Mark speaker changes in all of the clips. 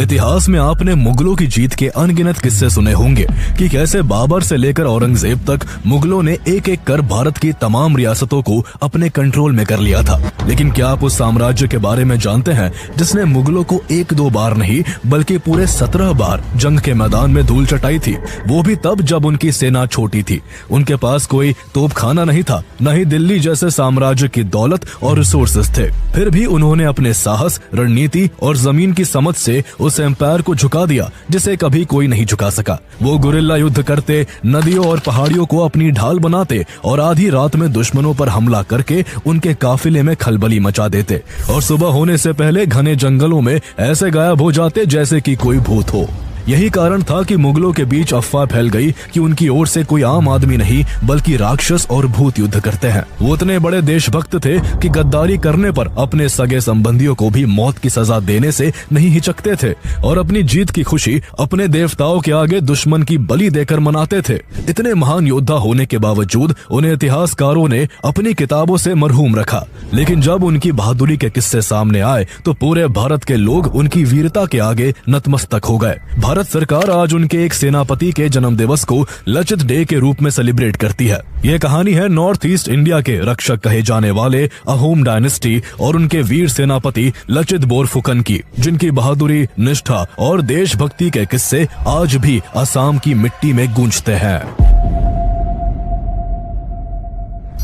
Speaker 1: इतिहास में आपने मुगलों की जीत के अनगिनत किस्से सुने होंगे कि कैसे बाबर से लेकर औरंगजेब तक मुगलों ने एक एक कर भारत की तमाम रियासतों को अपने कंट्रोल में कर लिया था। लेकिन क्या आप उस साम्राज्य के बारे में जानते हैं जिसने मुगलों को एक दो बार नहीं बल्कि पूरे 17 बार जंग के मैदान में धूल चटाई थी, वो भी तब जब उनकी सेना छोटी थी। उनके पास कोई तोपखाना नहीं था, न ही दिल्ली जैसे साम्राज्य की दौलत और रिसोर्सेस थे। फिर भी उन्होंने अपने साहस, रणनीति और जमीन की समझ से उस एम्पायर को झुका दिया जिसे कभी कोई नहीं झुका सका। वो गुरिल्ला युद्ध करते, नदियों और पहाड़ियों को अपनी ढाल बनाते और आधी रात में दुश्मनों पर हमला करके उनके काफिले में खलबली मचा देते और सुबह होने से पहले घने जंगलों में ऐसे गायब हो जाते जैसे कि कोई भूत हो। यही कारण था कि मुगलों के बीच अफवाह फैल गई कि उनकी ओर से कोई आम आदमी नहीं बल्कि राक्षस और भूत युद्ध करते हैं। वो इतने बड़े देशभक्त थे कि गद्दारी करने पर अपने सगे संबंधियों को भी मौत की सजा देने से नहीं हिचकते थे और अपनी जीत की खुशी अपने देवताओं के आगे दुश्मन की बलि देकर मनाते थे। इतने महान योद्धा होने के बावजूद उन्हें इतिहासकारों ने अपनी किताबों से मरहूम रखा। लेकिन जब उनकी बहादुरी के किस्से सामने आए तो पूरे भारत के लोग उनकी वीरता के आगे नतमस्तक हो गए। भारत सरकार आज उनके एक सेनापति के जन्म दिवस को लचित डे के रूप में सेलिब्रेट करती है। यह कहानी है नॉर्थ ईस्ट इंडिया के रक्षक कहे जाने वाले अहोम डायनेस्टी और उनके वीर सेनापति लचित बोरफुकन की, जिनकी बहादुरी, निष्ठा और देशभक्ति के किस्से आज भी असम की मिट्टी में गूंजते हैं।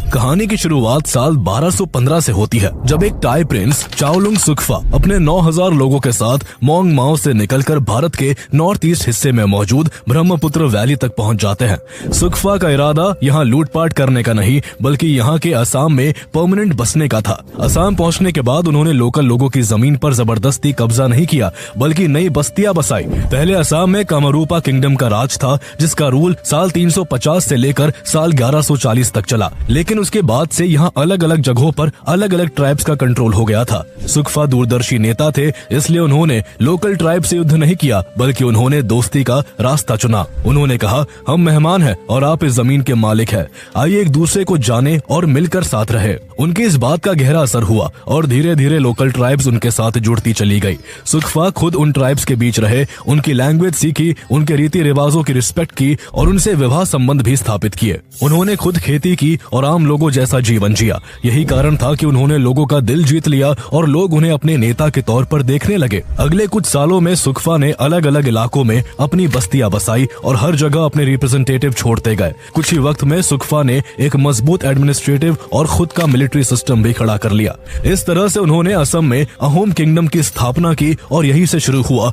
Speaker 1: कहानी की शुरुआत साल 1215 से होती है जब एक टाई प्रिंस चाओलुंग सुक्फा अपने 9000 लोगों के साथ मोंग माओ से निकलकर भारत के नॉर्थ ईस्ट हिस्से में मौजूद ब्रह्मपुत्र वैली तक पहुंच जाते हैं। सुक्फा का इरादा यहाँ लूटपाट करने का नहीं बल्कि यहाँ के असम में परमानेंट बसने का था। असम पहुंचने के बाद उन्होंने लोकल लोगों की जमीन पर जबरदस्ती कब्जा नहीं किया बल्कि नई बस्तियां बसाई। पहले असम में कामरूपा किंगडम का राज था जिसका रूल साल 350 से लेकर साल 1140 तक चला, लेकिन उसके बाद से यहाँ अलग अलग जगहों पर अलग अलग ट्राइब्स का कंट्रोल हो गया था। सुक्फा दूरदर्शी नेता थे, इसलिए उन्होंने लोकल ट्राइब से युद्ध नहीं किया बल्कि उन्होंने दोस्ती का रास्ता चुना। उन्होंने कहा, हम मेहमान हैं और आप इस जमीन के मालिक हैं, आइए एक दूसरे को जाने और मिलकर साथ रहे। उनकी इस बात का गहरा असर हुआ और धीरे धीरे लोकल ट्राइब्स उनके साथ जुड़ती चली गई। सुक्फा खुद उन ट्राइब्स के बीच रहे, उनकी लैंग्वेज सीखी, उनके रीति रिवाजों की रिस्पेक्ट की और उनसे विवाह संबंध भी स्थापित किए। उन्होंने खुद खेती की और आम लोगों जैसा जीवन जिया। यही कारण था कि उन्होंने लोगों का दिल जीत लिया और लोग उन्हें अपने नेता के तौर पर देखने लगे। अगले कुछ सालों में सुक्फा ने अलग अलग इलाकों में अपनी बस्तियां बसाई और हर जगह अपने रिप्रेजेंटेटिव छोड़ते गए। कुछ ही वक्त में सुक्फा ने एक मजबूत एडमिनिस्ट्रेटिव और खुद का मिलिट्री सिस्टम भी खड़ा कर लिया। इस तरह से उन्होंने असम में अहोम किंगडम की स्थापना की और यही से शुरू हुआ